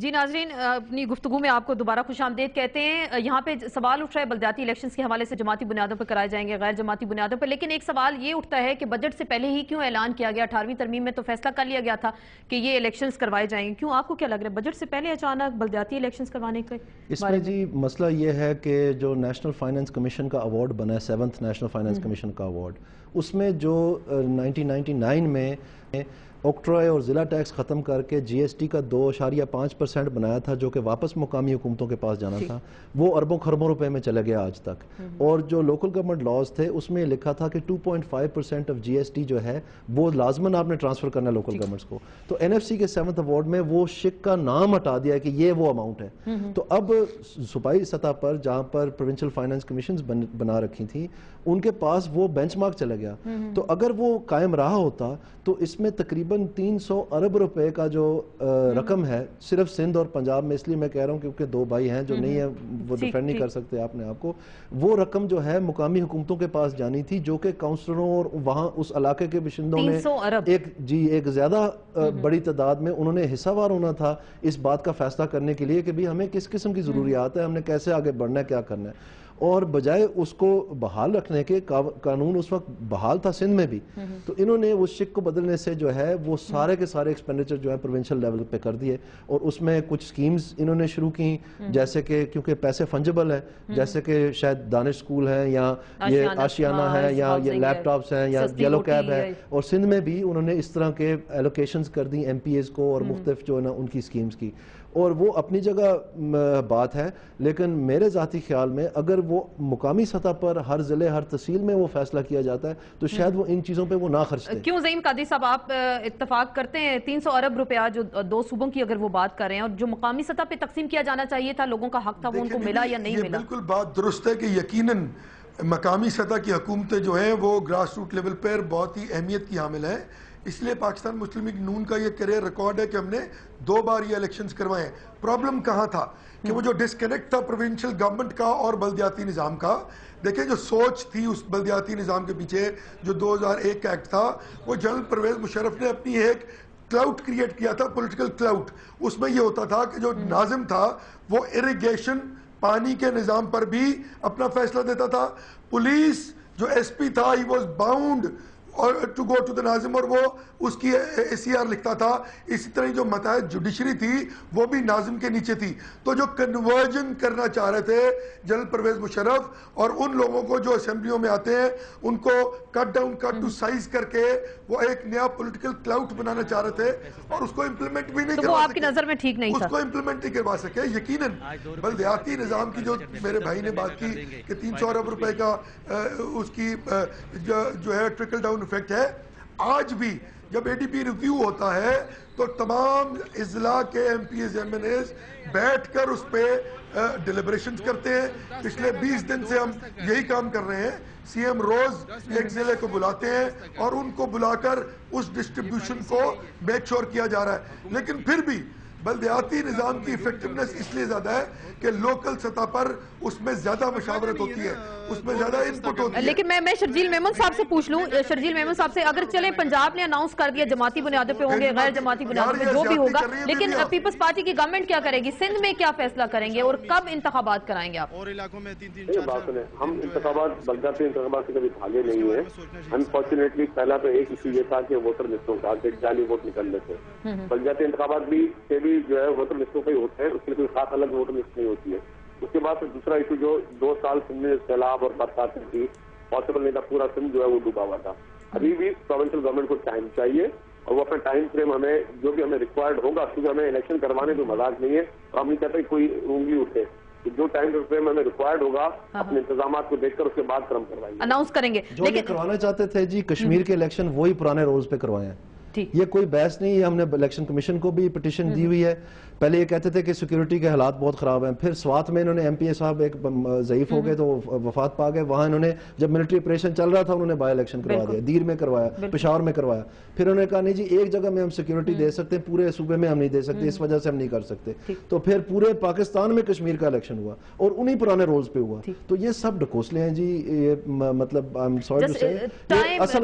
جی ناظرین، اپنی گفتگو میں آپ کو دوبارہ خوش آمدید کہتے ہیں۔ یہاں پہ سوال اٹھ رہا ہے بلدیاتی الیکشنز کے حوالے سے جماعتی بنیادوں پر کرائے جائیں گے، غیر جماعتی بنیادوں پر، لیکن ایک سوال یہ اٹھتا ہے کہ بجٹ سے پہلے ہی کیوں اعلان کیا گیا؟ 18ویں ترمیم میں تو فیصلہ کر لیا گیا تھا کہ یہ الیکشنز کروائے جائیں گے، کیوں آپ کو کیا لگ رہا ہے بجٹ سے پہلے اچانک بلدیاتی الیکشنز کروانے کے اس میں جی مسئلہ یہ ہے کہ جو نیشنل فائننس کمیشن کا ایوارڈ بنا ہے، 7th نیشنل فائننس کمیشن کا ایوارڈ، اس میں جو 1999 میں اوکٹرائے اور ضلع ٹیکس ختم کر کے جی ایس ٹی کا 2.5% بنایا تھا، جو کہ واپس مقامی حکومتوں کے پاس جانا تھا، وہ اربوں خربوں روپے میں چلا گیا آج تک۔ اور جو لوکل گورنمنٹ لاز تھے اس میں لکھا تھا کہ 2.5% آف جی ایس ٹی جو ہے وہ لازماً آپ نے ٹرانسفر کرنا ہے لوکل گورنمنٹس کو۔ تو این ایف سی کے 7th ایوارڈ میں وہ شک کا نام ہٹا دیا کہ یہ وہ اماؤنٹ ہے۔ تو اب صوبائی سطح پر جہاں پر پروونشل فائننس کمیشنز بنا رکھی تھیں، ان کے پاس وہ بینچ مارک چلا گیا۔ تو اگر وہ قائم رہا ہوتا تو اس میں تقریباً 300 ارب روپے کا جو رقم ہے صرف سندھ اور پنجاب میں، اس لیے میں کہہ رہا ہوں کیونکہ دو بھائی ہیں جو نہیں ہے وہ ڈیفینڈ نہیں کر سکتے اپنے آپ کو، وہ رقم جو ہے مقامی حکومتوں کے پاس جانی تھی، جو کہ کاؤنسلروں اور وہاں اس علاقے کے باشندوں نے ایک زیادہ بڑی تعداد میں انہوں نے حصہ وار ہونا تھا اس بات کا فیصلہ کرنے کے لیے کہ بھی ہمیں کس قسم کی ضروریات ہے، ہم نے کیسے آگے بڑھنا ہے، کیا کرنا ہے۔ اور بجائے اس کو بحال رکھنے کے، قانون اس وقت بحال تھا سندھ میں بھی، تو انہوں نے اس شک کو بدلنے سے جو ہے وہ سارے کے سارے ایکسپینڈیچر جو ہے پروونشل لیول پہ کر دیے، اور اس میں کچھ سکیمز انہوں نے شروع کی، جیسے کہ کیونکہ پیسے فنجبل ہیں، جیسے کہ شاید دانش سکول ہے یا یہ آشیانہ ہے یا یہ لیپ ٹاپس ہیں یا یلو کیب ہے، اور سندھ میں بھی انہوں نے اس طرح کے ایلوکیشنز کر دی ایم پی ایز کو اور مختلف جو ہے نا ان کی سکیمز کی، اور وہ اپنی جگہ بات ہے۔ لیکن میرے ذاتی خیال میں اگر وہ مقامی سطح پر ہر ضلع ہر تحصیل میں وہ فیصلہ کیا جاتا ہے تو شاید وہ ان چیزوں پہ وہ نہ خرچتے۔ کیوں زعیم قادری صاحب آپ اتفاق کرتے ہیں 300 ارب روپیہ جو دو صوبوں کی اگر وہ بات کر رہے ہیں، اور جو مقامی سطح پہ تقسیم کیا جانا چاہیے تھا، لوگوں کا حق تھا، وہ ان کو ملا یا نہیں ملا؟ یہ بالکل بات درست ہے کہ یقیناً مقامی سطح کی حکومتیں جو ہیں وہ گراس روٹ لیول پر بہت ہی اہمیت کی حامل ہیں۔ اس لیے پاکستان مسلم لیگ نون کا یہ کریئر ریکارڈ ہے کہ ہم نے 2 بار یہ الیکشنز کروائے ہیں۔ پرابلم کہاں تھا کہ وہ جو ڈسکنیکٹ تھا پروونشل گورنمنٹ کا اور بلدیاتی نظام کا، دیکھیں جو سوچ تھی اس بلدیاتی نظام کے پیچھے، جو 2001 کا ایکٹ تھا، وہ جنرل پرویز مشرف نے اپنی ایک کلاؤٹ کریٹ کیا تھا، پولیٹیکل کلاؤٹ۔ اس میں یہ ہوتا تھا کہ جو ناظم تھا وہ اریگیشن پانی کے نظام پر بھی اپنا فیصلہ دیتا تھا، پولیس جو ایس پی تھا ہی واز باؤنڈ اور ٹو گو ٹو دا ناظم، اور وہ اس کی اے سی آر لکھتا تھا۔ اسی طرح جو متحد جوڈیشری تھی وہ بھی ناظم کے نیچے تھی۔ تو جو کنورجن کرنا چاہ رہے تھے جنرل پرویز مشرف، اور ان لوگوں کو جو اسمبلیوں میں آتے ہیں ان کو cut down cut to size کر کے وہ ایک نیا پولیٹیکل کلاؤٹ بنانا چاہ رہے تھے، اور اس کو امپلیمنٹ بھی نہیں کروا سکے۔ تو وہ آپ کی نظر میں ٹھیک نہیں تھا، اس کو امپلیمنٹ نہیں کروا سکے۔ یقیناً بلدیاتی نظام کی جو میرے بھائی نے بات کی کہ 300 ارب روپے کا اس کی جو ہے ٹرکل ڈاؤن افیکٹ ہے، آج بھی جب اے ڈی پی ریویو ہوتا ہے تو تمام اضلاع کے M P As M N As بیٹھ کر اس پہ ڈیلیبریشنز کرتے ہیں۔ پچھلے 20 دن سے ہم یہی کام کر رہے ہیں، سی ایم روز ایک ضلع کو بلاتے ہیں اور ان کو بلا کر اس ڈسٹریبیوشن کو میک شور کیا جا رہا ہے۔ لیکن پھر بھی بلدیاتی نظام کی ایفیکٹونیس اس لیے زیادہ ہے کہ لوکل سطح پر اس میں زیادہ مشاورت ہوتی ہے، اس میں زیادہ انپٹ ہوتی ہے۔ لیکن میں شرجیل میمن صاحب سے پوچھ لوں، شرجیل میمن صاحب سے، اگر چلیں پنجاب نے اناؤنس کر دیا جماعتی بنیادوں پہ ہوں گے، غیر جماعتی بنیادوں پہ جو بھی ہوگا، لیکن پیپلز پارٹی کی گورنمنٹ کیا کرے گی؟ سندھ میں کیا فیصلہ کریں گے اور کب انتخابات کرائیں گے آپ؟ اور علاقوں میں 3-3 بات سنیں، ہم انتخابات بلدیاتی انتخابات سے کبھی بھاگے نہیں ہیں۔ انفارچونیٹلی پہلا تو ایک ایشو یہ تھا کہ ووٹر لسٹوں کا کہ جعلی ووٹ نکلنے سے، بلدیاتی انتخابات بھی جو ہے ووٹر لسٹوں پہ ہی ہوتے ہیں، اس کے لیے کوئی خاص الگ ووٹر لسٹ نہیں ہوتی ہے۔ اس کے بعد دوسرا ایشو جو 2 سال سندھ میں سیلاب اور برسات تھی، پاسبل نہیں تھا، پورا سندھ جو ہے وہ ڈوبا ہوا تھا۔ ابھی بھی پروونشل گورنمنٹ کو ٹائم چاہیے، اور وہ اپنا ٹائم فریم ہمیں جو بھی ہمیں ریکوائرڈ ہوگا، کیونکہ ہمیں الیکشن کروانے تو مزاج نہیں ہے، اور ہم نہیں چاہتے کوئی انگلی اٹھے، جو ٹائم فریم ہمیں ریکوائرڈ ہوگا اپنے انتظامات کو دیکھ کر اس کے بعد ہم کروائیں گے، اناؤنس کریں گے۔ جو یہ کروانا چاہتے تھے جی کشمیر کے الیکشن وہی پرانے رولز پہ کروائے ہیں، یہ کوئی بحث نہیں ہے۔ ہم نے الیکشن کمیشن کو بھی پٹیشن دی ہوئی ہے۔ پہلے یہ کہتے تھے کہ سیکیورٹی کے حالات بہت خراب ہیں، پھر سوات میں انہوں نے ایم پی اے صاحب ایک ضعیف ہو گئے تو وفات پا گئے، وہاں انہوں نے جب ملٹری آپریشن چل رہا تھا انہوں نے بائی الیکشن کروا دیا، دیر میں کروایا، پشاور میں کروایا، پھر انہوں نے کہا نہیں جی ایک جگہ میں ہم سیکیورٹی دے سکتے ہیں، پورے صوبے میں ہم نہیں دے سکتے، اس وجہ سے ہم نہیں کر سکتے، تو پھر پورے پاکستان میں کشمیر کا الیکشن ہوا اور انہی پرانے رولز پہ ہوا۔ تو یہ سب ڈھکوسلے ہیں جی، یہ مطلب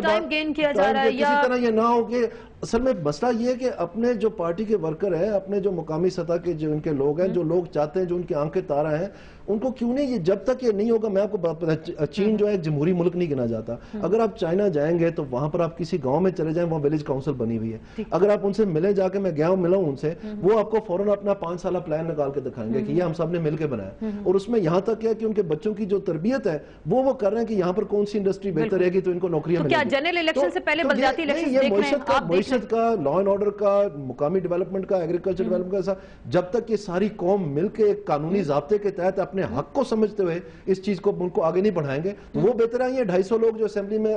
ٹائم گین کیا جا رہا ہے، کسی طرح یہ نہ ہو کہ اصل میں مسئلہ یہ ہے کہ اپنے جو پارٹی کے ورکر ہیں، اپنے جو مقامی سطح کے جو ان کے لوگ ہیں، جو لوگ چاہتے ہیں، جو ان کی آنکھیں تارا ہیں، ان کو کیوں نہیں یہ جب تک یہ نہیں ہوگا. میں آپ کو بات پتا، چین جو ہے ایک جمہوری ملک نہیں گنا جاتا. اگر آپ چائنا جائیں گے تو وہاں پر آپ کسی گاؤں میں چلے جائیں، وہاں ویلیج کاؤنسل بنی ہوئی ہے. اگر آپ ان سے ملیں جا کے، میں گیا ہوں ملا ہوں ان سے، وہ آپ کو فوراً اپنا 5 سالہ پلان نکال کے دکھائیں گے کہ یہ ہم سب نے مل کے بنایا. اور اس میں یہاں تک ہے کہ ان کے بچوں کی جو تربیت ہے وہ کر رہے ہیں کہ یہاں پر کون سی انڈسٹری بہتر رہے گی تو ان کو نوکریاں ملیں گی. کیا جنرل الیکشن سے پہلے بلدیاتی الیکشن دیکھ رہے ہیں؟ معیشت کا، لا اینڈ آرڈر کا، مقامی ڈیولپمنٹ کا، ایگریکلچر ڈیولپمنٹ کا، جب تک یہ ساری قوم مل کے ایک قانونی ضابطے کے تحت اپنے حق کو سمجھتے ہوئے اس چیز کو ملک کو آگے نہیں بڑھائیں گے تو وہ بہتر ہے. یہ 250 لوگ جو اسمبلی میں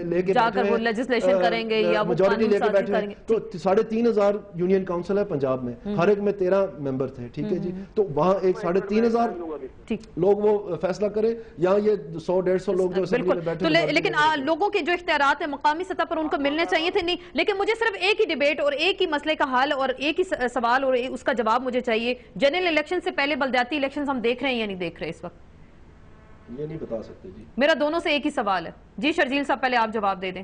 لے کے جا کر وہ لیجسلیشن کریں گے یا وہ میجورٹی لے کے بیٹھے کریں گے. تو 3,500 یونین کاؤنسل ہے پنجاب میں، ہر ایک میں 13 ممبر تھے. ٹھیک ہے جی، تو وہاں ایک 3,500 لوگ وہ فیصلہ کرے، یا یہ 100-150 لوگ جو اسمبلی میں بیٹھے. لیکن لوگوں کے جو اختیارات ہیں مقامی سطح پر ان کو ملنے چاہیے تھے نہیں. لیکن مجھے صرف ایک ہی ڈیبیٹ اور ایک ہی مسئلے کا حل اور ایک ہی سوال اور اس کا جواب مجھے چاہیے. جنرل الیکشن سے پہلے بلدیاتی الیکشن ہم دیکھ رہے ہیں یا نہیں دیکھ رہے اس وقت؟ یہ نہیں بتا سکتے جی. میرا دونوں سے ایک ہی سوال ہے. جی شرجیل صاحب پہلے آپ جواب دے دیں.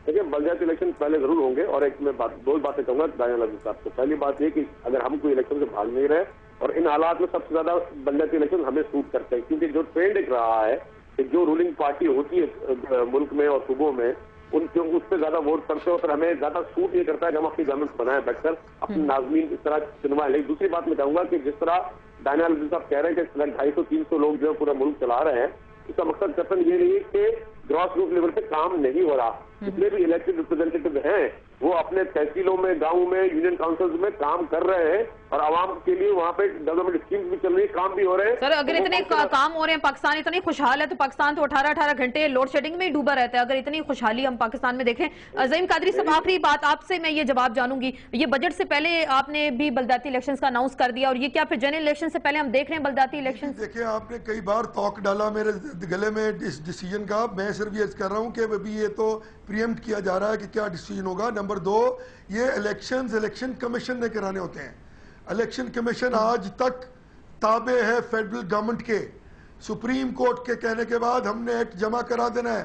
دیکھیں بلدیاتی الیکشن پہلے ضرور ہوں گے، اور ایک میں دو باتیں کہوں گا دانیال عزیز صاحب کو. پہلی بات یہ کہ اگر ہم کوئی الیکشن سے بھاگ نہیں رہے، اور ان حالات میں سب سے زیادہ بلدیاتی الیکشن ہمیں سوٹ کرتے ہیں، کیونکہ جو ٹرینڈ ایک رہا ہے کہ جو رولنگ پارٹی ہوتی ہے ملک میں اور صوبوں میں، ان کے اس سے زیادہ ووٹ کرتے ہو، پھر ہمیں زیادہ سوٹ یہ کرتا ہے کہ ہم اپنی گورنمنٹ بنائیں بیٹھ کر اپنے ناظمین اس طرح چنوائیں. لیکن دوسری بات میں کہوں گا کہ جس طرح دانیال عزیز صاحب کہہ رہے ہیں کہ 250-300 لوگ جو ہے پورا ملک چلا رہے ہیں، اس کا مقصد قطعاً یہ نہیں کہ گراس روٹ لیول پہ کام نہیں ہو رہا. جتنے بھی الیکٹڈ ریپرزینٹیٹو ہیں وہ اپنے تحصیلوں میں، گاؤں میں، یونین کاؤنسلز میں کام کر رہے ہیں، اور عوام کے لیے وہاں پہ ڈیولپمنٹ اسکیمز بھی چل رہی ہیں، کام بھی ہو رہے ہیں. سر اگر اتنے کام ہو رہے ہیں، پاکستان اتنی خوشحال ہے، تو پاکستان تو 18 گھنٹے لوڈ شیڈنگ میں ہی ڈوبا رہتا ہے. اگر اتنی خوشحالی ہم پاکستان میں دیکھیں. عظیم قادری صاحب آخری بات آپ سے میں یہ جواب جانوں گی، یہ بجٹ سے پہلے آپ نے بھی بلدیاتی الیکشنز کا اناؤنس کر دیا، اور یہ کیا پھر جنرل الیکشن سے پہلے ہم دیکھ رہے ہیں بلدیاتی الیکشن؟ دیکھیں آپ نے کئی بار توق ڈالا میرے گلے میں اس ڈیسیجن کا. میں صرف یہ کر رہا ہوں کہ ابھی یہ تو پریمپٹ کیا جا رہا ہے کہ کیا ڈیسیجن ہوگا. نمبر 2، یہ الیکشن کمیشن نے کرانے ہوتے ہیں. الیکشن کمیشن آج تک تابع ہے فیڈرل گورنمنٹ کے. سپریم کورٹ کے کہنے کے بعد ہم نے ایکٹ جمع کرا دینا ہے.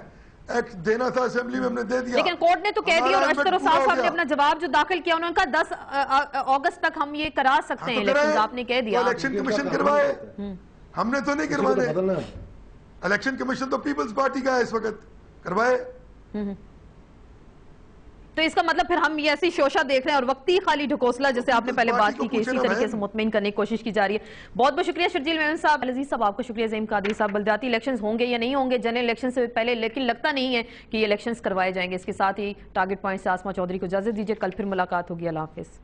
ایکٹ دینا تھا اسمبلی میں، ہم نے دے دیا. لیکن کورٹ نے تو کہہ دیا، اور اشتر صاحب نے اپنا جواب جو داخل کیا، انہوں نے کہا 10 اگست تک ہم یہ کرا سکتے ہیں الیکشنز. آپ نے کہہ دیا الیکشن کمیشن کروائے، ہم نے تو نہیں کروانے. الیکشن کمیشن تو پیپلز پارٹی کا ہے اس وقت، کروائے. تو اس کا مطلب پھر ہم یہ ایسی شوشہ دیکھ رہے ہیں اور وقتی خالی ڈھکوسلا جیسے آپ نے پہلے بات کی کہ اسی طریقے سے مطمئن کرنے کی کوشش کی جا رہی ہے. بہت بہت شکریہ شرجیل میمن صاحب. عزیز صاحب آپ کو شکریہ. عظیم قادری صاحب بلدیاتی الیکشنز ہوں گے یا نہیں ہوں گے جنرل الیکشن سے پہلے، لیکن لگتا نہیں ہے کہ یہ الیکشنز کروائے جائیں گے. اس کے ساتھ ہی ٹارگٹ پوائنٹ سے آسما چودھری کو اجازت دیجیے. کل پھر ملاقات ہوگی. اللہ حافظ.